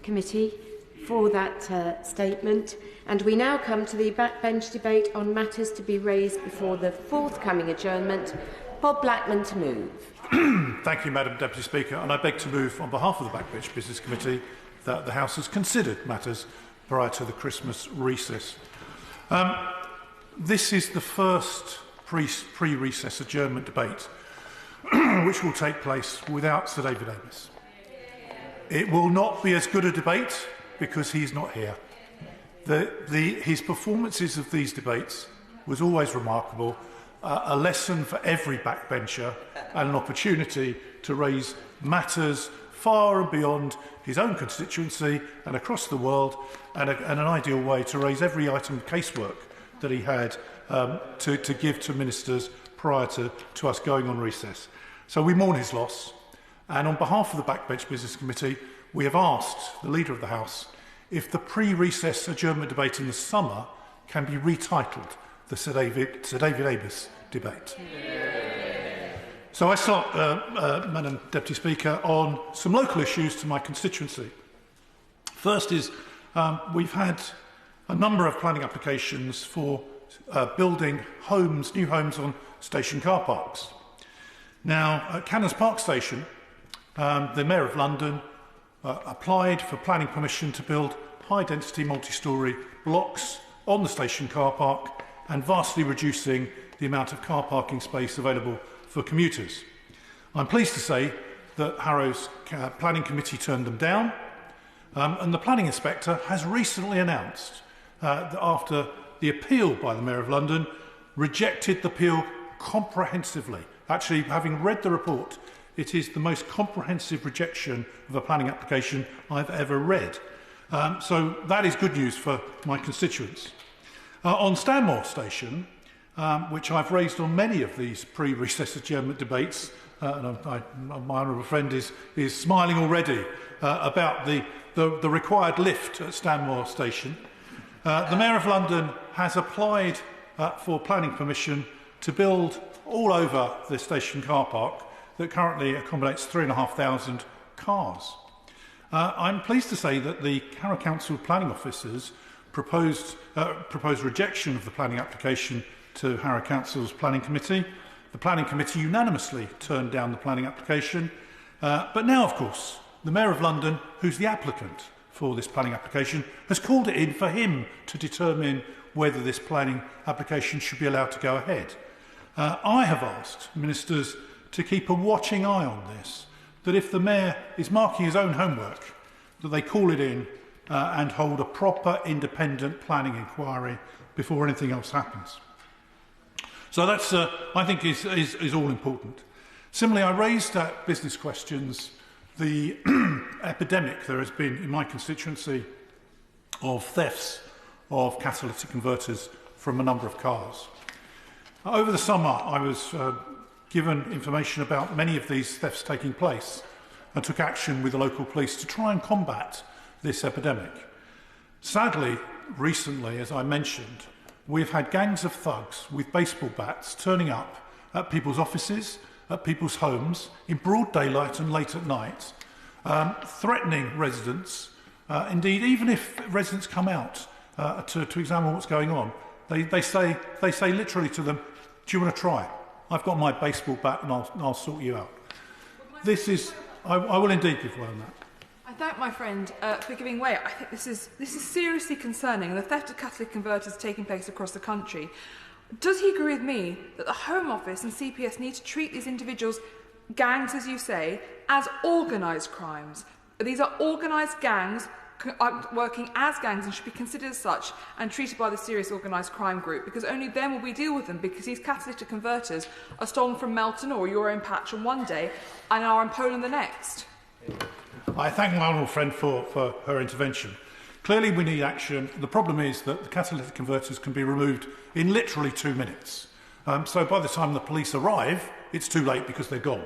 Committee for that statement. And we now come to the backbench debate on matters to be raised before the forthcoming adjournment. Bob Blackman to move. Thank you, Madam Deputy Speaker. And I beg to move on behalf of the Backbench Business Committee that the House has considered matters prior to the Christmas recess. This is the first pre-recess adjournment debate which will take place without Sir David Amess. It will not be as good a debate because he's not here. His performances of these debates was always remarkable, a lesson for every backbencher and an opportunity to raise matters far and beyond his own constituency and across the world, and an ideal way to raise every item of casework that he had to give to ministers prior to us going on recess. So we mourn his loss, and on behalf of the Backbench Business Committee, we have asked the Leader of the House if the pre-recess adjournment debate in the summer can be retitled the Sir David Amess debate. So I start, Madam Deputy Speaker, on some local issues to my constituency. First is we've had a number of planning applications for building homes, new homes on station car parks. Now, at Cannons Park Station, the Mayor of London applied for planning permission to build high-density multi-storey blocks on the station car park and vastly reducing the amount of car parking space available for commuters. I'm pleased to say that Harrow's planning committee turned them down, and the planning inspector has recently announced that after the appeal by the Mayor of London, rejected the appeal comprehensively. Actually, having read the report, it is the most comprehensive rejection of a planning application I've ever read. So that is good news for my constituents. On Stanmore Station, which I've raised on many of these pre-recess adjournment debates, and my honourable friend is smiling already about the required lift at Stanmore Station. The Mayor of London has applied for planning permission to build all over the station car park that currently accommodates 3,500 cars. I'm pleased to say that the Harrow Council planning officers proposed rejection of the planning application to Harrow Council's planning committee. The planning committee unanimously turned down the planning application. But now, of course, the Mayor of London, who's the applicant for this planning application, has called it in for him to determine whether this planning application should be allowed to go ahead. I have asked ministers to keep a watching eye on this, that if the Mayor is marking his own homework, that they call it in and hold a proper independent planning inquiry before anything else happens. So that's, I think, is all important. Similarly, I raised at business questions the epidemic there has been in my constituency of thefts of catalytic converters from a number of cars. Over the summer, I was given information about many of these thefts taking place and took action with the local police to try and combat this epidemic. Sadly, recently, as I mentioned, we've had gangs of thugs with baseball bats turning up at people's offices, at people's homes, in broad daylight and late at night, threatening residents. Indeed, even if residents come out to examine what's going on, they say literally to them, "Do you want to try? I've got my baseball bat and I'll sort you out." This is, I will indeed give way on that. I thank my friend for giving way. I think this is seriously concerning, and the theft of catalytic converters taking place across the country. Does he agree with me that the Home Office and CPS need to treat these individuals, gangs as you say, as organised crimes? These are organised gangs working as gangs and should be considered as such and treated by the serious organised crime group, because only then will we deal with them, because these catalytic converters are stolen from Melton or your own patch on one day and are in Poland the next. I thank my honourable friend for her intervention. Clearly we need action. The problem is that the catalytic converters can be removed in literally 2 minutes. So by the time the police arrive, it's too late because they're gone.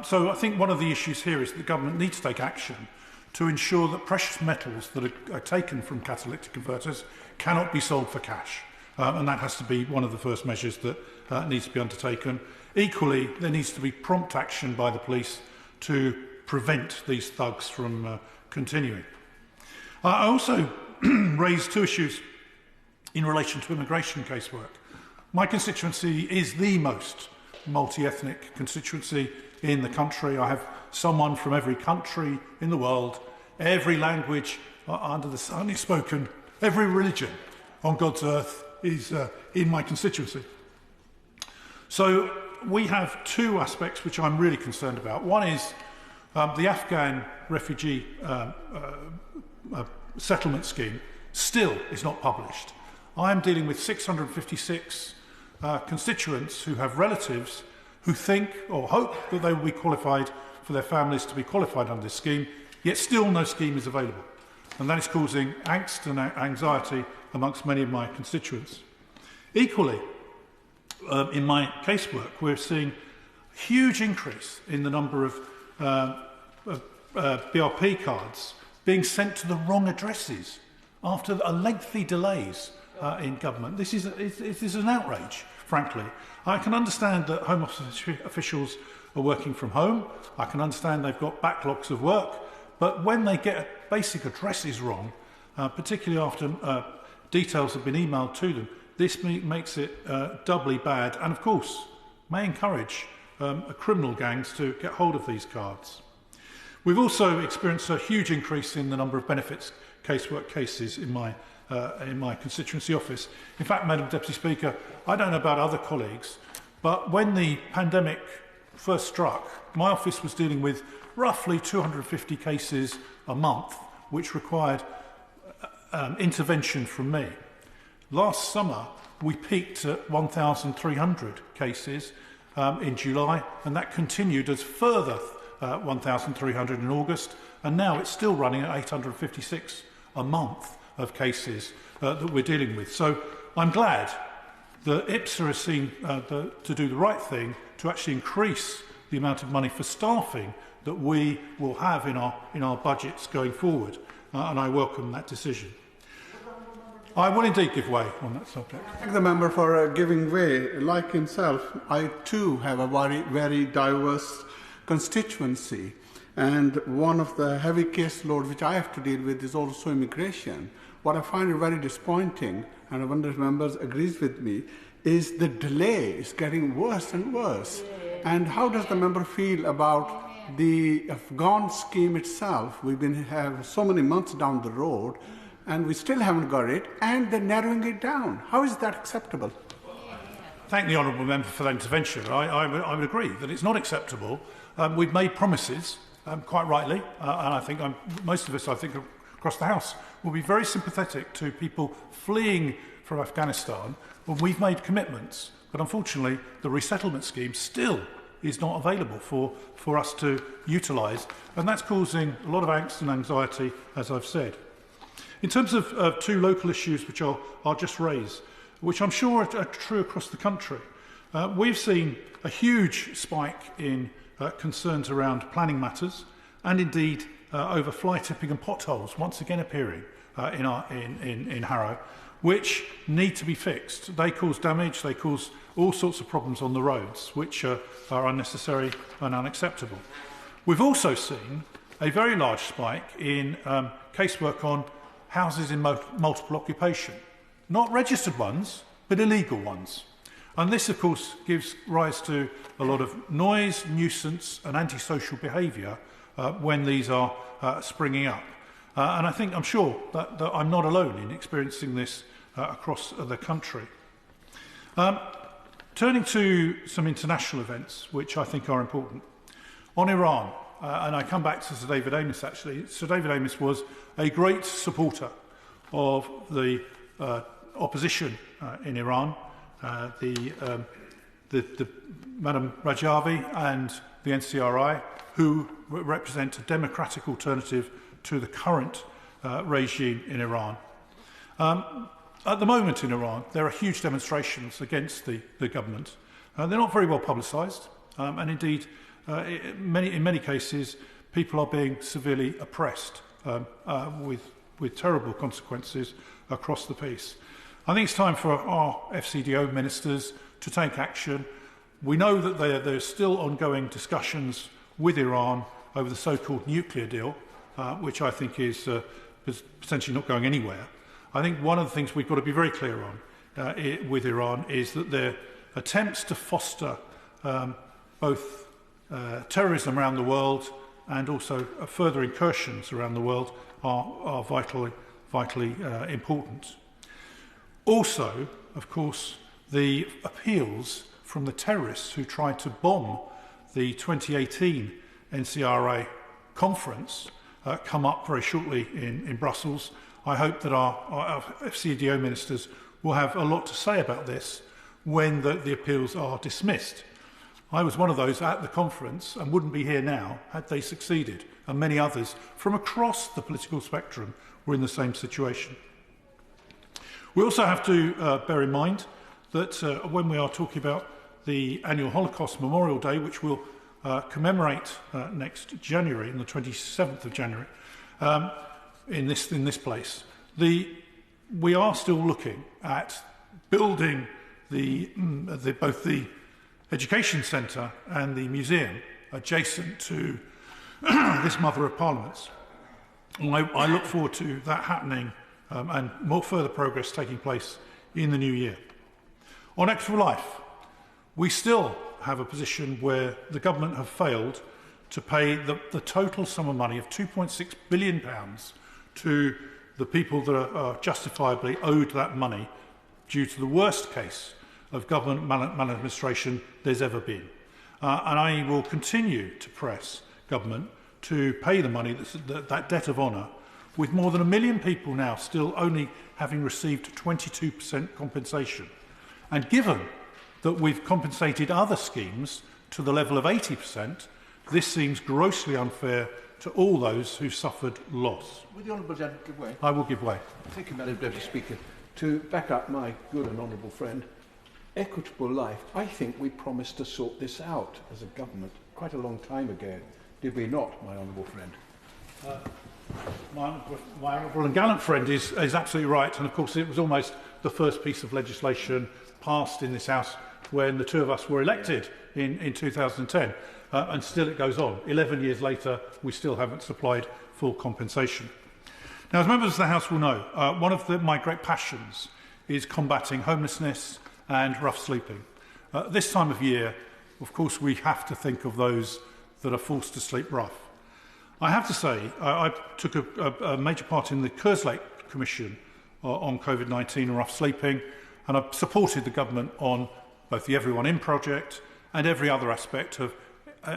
So I think one of the issues here is that the government needs to take action to ensure that precious metals that are taken from catalytic converters cannot be sold for cash. And that has to be one of the first measures that needs to be undertaken. Equally, there needs to be prompt action by the police to prevent these thugs from continuing. I also raised two issues in relation to immigration casework. My constituency is the most multi-ethnic constituency in the country. I have someone from every country in the world, every language under the sun is spoken, every religion on God's earth is in my constituency. So we have two aspects which I'm really concerned about. One is the Afghan refugee settlement scheme still is not published. I am dealing with 656 constituents who have relatives who think or hope that they will be qualified for their families to be qualified under this scheme, yet still no scheme is available. And that is causing angst and anxiety amongst many of my constituents. Equally, in my casework, we're seeing a huge increase in the number of BRP cards being sent to the wrong addresses after a lengthy delays in government. This is an outrage, frankly. I can understand that Home Office officials are working from home. I can understand they've got backlogs of work. But when they get basic addresses wrong, particularly after details have been emailed to them, this makes it doubly bad and, of course, may encourage criminal gangs to get hold of these cards. We've also experienced a huge increase in the number of benefits casework cases in my constituency office. In fact, Madam Deputy Speaker, I don't know about other colleagues, but when the pandemic first struck, my office was dealing with roughly 250 cases a month, which required intervention from me. Last summer, we peaked at 1,300 cases in July, and that continued as further 1,300 in August, and now it's still running at 856 a month of cases that we're dealing with. So I'm glad that IPSA has seen to do the right thing to actually increase the amount of money for staffing that we will have in our budgets going forward, and I welcome that decision. I will indeed give way on that subject. Thank the member for giving way. Like himself, I too have a very diverse constituency, and one of the heavy caseload which I have to deal with is also immigration. What I find very disappointing, and I wonder if members agrees with me, is the delay is getting worse and worse. And how does the member feel about the Afghan scheme itself? We've been have so many months down the road, and we still haven't got it, and they're narrowing it down. How is that acceptable? Thank the honourable member for that intervention. I would agree that it's not acceptable. We've made promises, quite rightly, and I think most of us, I think, across the House will be very sympathetic to people fleeing from Afghanistan when we've made commitments. But unfortunately, the resettlement scheme still is not available for us to utilise, and that's causing a lot of angst and anxiety, as I've said. In terms of two local issues which I'll just raise, which I'm sure are true across the country, we've seen a huge spike in concerns around planning matters, and indeed over fly tipping and potholes once again appearing in Harrow, which need to be fixed. They cause damage, they cause all sorts of problems on the roads, which are unnecessary and unacceptable. We've also seen a very large spike in casework on houses in multiple occupation. Not registered ones, but illegal ones. And this, of course, gives rise to a lot of noise, nuisance and antisocial behaviour when these are springing up. And I'm sure that I'm not alone in experiencing this across the country. Turning to some international events, which I think are important. On Iran, and I come back to Sir David Amess actually. Sir David Amess was a great supporter of the opposition in Iran, the Madam Rajavi and the NCRI, who represent a democratic alternative to the current regime in Iran. At the moment in Iran, there are huge demonstrations against the government. They're not very well publicised, and indeed, in many cases, people are being severely oppressed with terrible consequences across the piece. I think it's time for our FCDO ministers to take action. We know that there's still ongoing discussions with Iran over the so-called nuclear deal, which I think is potentially not going anywhere. I think one of the things we've got to be very clear on with Iran is that their attempts to foster both terrorism around the world and also further incursions around the world are vitally important. Also, of course, the appeals from the terrorists who tried to bomb the 2018 NCRA conference come up very shortly in Brussels. I hope that our CDO ministers will have a lot to say about this when the appeals are dismissed. I was one of those at the conference and wouldn't be here now had they succeeded, and many others from across the political spectrum were in the same situation. We also have to bear in mind that when we are talking about the annual Holocaust Memorial Day, which we'll commemorate next January, on the 27th of January, in this place, we are still looking at building both the Education Centre and the museum adjacent to this Mother of Parliaments. And I look forward to that happening and more further progress taking place in the new year. On Equitable Life, we still have a position where the government have failed to pay the total sum of money of £2.6 billion to the people that are justifiably owed that money due to the worst case of government maladministration there's ever been. And I will continue to press government to pay the money, that debt of honour, with more than 1 million people now still only having received 22% compensation. And given that we've compensated other schemes to the level of 80%, this seems grossly unfair to all those who suffered loss. Would the Honourable Gentleman give way? I will give way. Thank you, Madam Deputy Speaker. To back up my good and honourable friend, Equitable Life, I think we promised to sort this out as a government quite a long time ago. Did we not, my honourable friend? My honourable and gallant friend is absolutely right, and of course it was almost the first piece of legislation passed in this House when the two of us were elected in 2010, and still it goes on. 11 years later, we still haven't supplied full compensation. Now, as members of the House will know, one of my great passions is combating homelessness and rough sleeping. This time of year, of course, we have to think of those that are forced to sleep rough. I have to say, I took a major part in the Kerslake Commission on COVID-19 and rough sleeping, and I've supported the government on both the Everyone In project and every other aspect of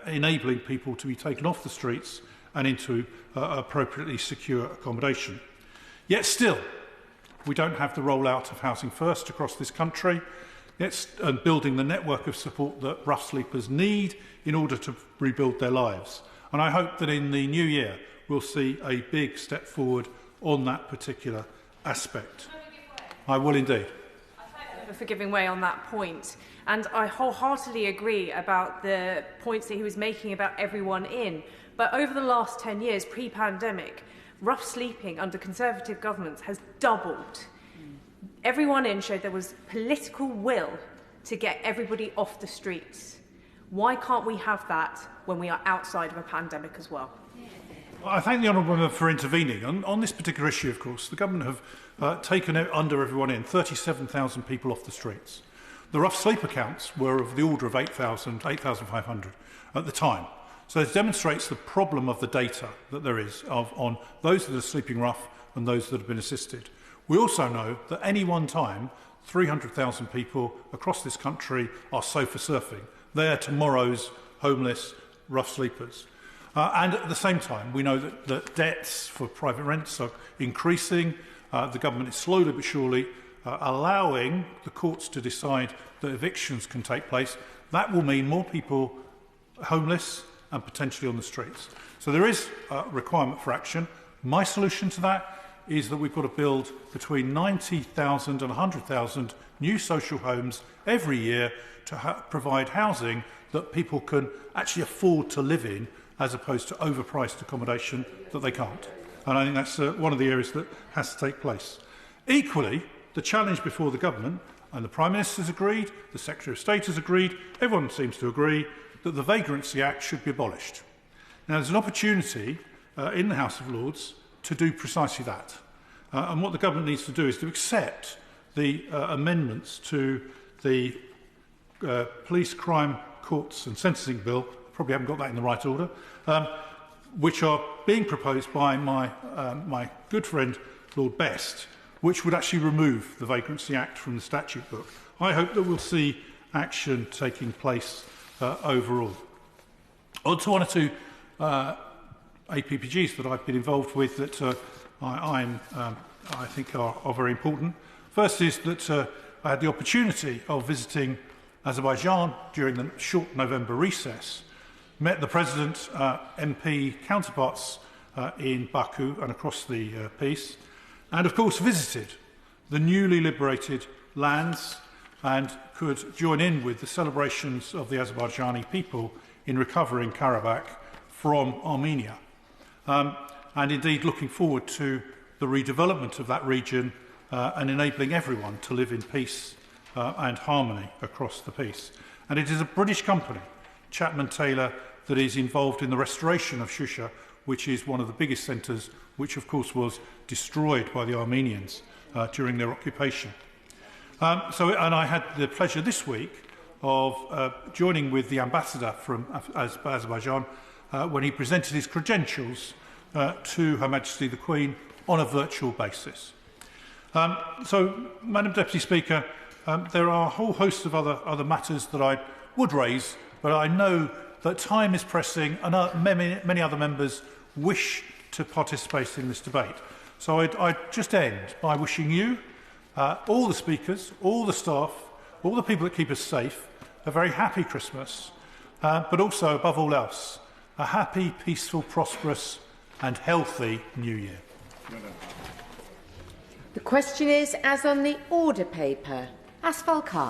enabling people to be taken off the streets and into appropriately secure accommodation. Yet still, we don't have the rollout of Housing First across this country, and building the network of support that rough sleepers need in order to rebuild their lives. And I hope that in the new year we'll see a big step forward on that particular aspect. I will indeed. For giving way on that point, and I wholeheartedly agree about the points that he was making about everyone in. But over the last 10 years, pre-pandemic, rough sleeping under Conservative governments has doubled. Everyone in showed there was political will to get everybody off the streets. Why can't we have that when we are outside of a pandemic as well? I thank the Honourable Member for intervening. On this particular issue, of course, the government have taken under everyone in 37,000 people off the streets. The rough sleeper counts were of the order of 8,500 at the time. So it demonstrates the problem of the data that there is on those that are sleeping rough and those that have been assisted. We also know that at any one time, 300,000 people across this country are sofa surfing. They are tomorrow's homeless rough sleepers. And at the same time, we know that debts for private rents are increasing. The government is slowly but surely allowing the courts to decide that evictions can take place. That will mean more people homeless and potentially on the streets. So there is a requirement for action. My solution to that is that we've got to build between 90,000 and 100,000 new social homes every year to provide housing that people can actually afford to live in, as opposed to overpriced accommodation that they can't. And I think that's one of the areas that has to take place. Equally, the challenge before the government, and the Prime Minister's agreed, the Secretary of State has agreed, everyone seems to agree, that the Vagrancy Act should be abolished. Now, there's an opportunity in the House of Lords to do precisely that. And what the government needs to do is to accept the amendments to the Police Crime Courts and Sentencing Bill, probably haven't got that in the right order, which are being proposed by my good friend Lord Best, which would actually remove the Vagrancy Act from the statute book. I hope that we'll see action taking place overall. On to one or two APPGs that I've been involved with that I think are very important. First is that I had the opportunity of visiting Azerbaijan during the short November recess, met the President, MP counterparts in Baku and across the piece, and of course visited the newly liberated lands and could join in with the celebrations of the Azerbaijani people in recovering Karabakh from Armenia. And indeed looking forward to the redevelopment of that region and enabling everyone to live in peace and harmony across the piece. And it is a British company, Chapman Taylor, that is involved in the restoration of Shusha, which is one of the biggest centres, which of course was destroyed by the Armenians during their occupation. And I had the pleasure this week of joining with the ambassador from Azerbaijan when he presented his credentials to Her Majesty the Queen on a virtual basis. So, Madam Deputy Speaker, there are a whole host of other matters that I would raise, but I know that time is pressing and many other members wish to participate in this debate. So I'd just end by wishing you, all the speakers, all the staff, all the people that keep us safe, a very happy Christmas, but also, above all else, a happy, peaceful, prosperous and healthy New Year. The question is, as on the order paper, Asfal Khan.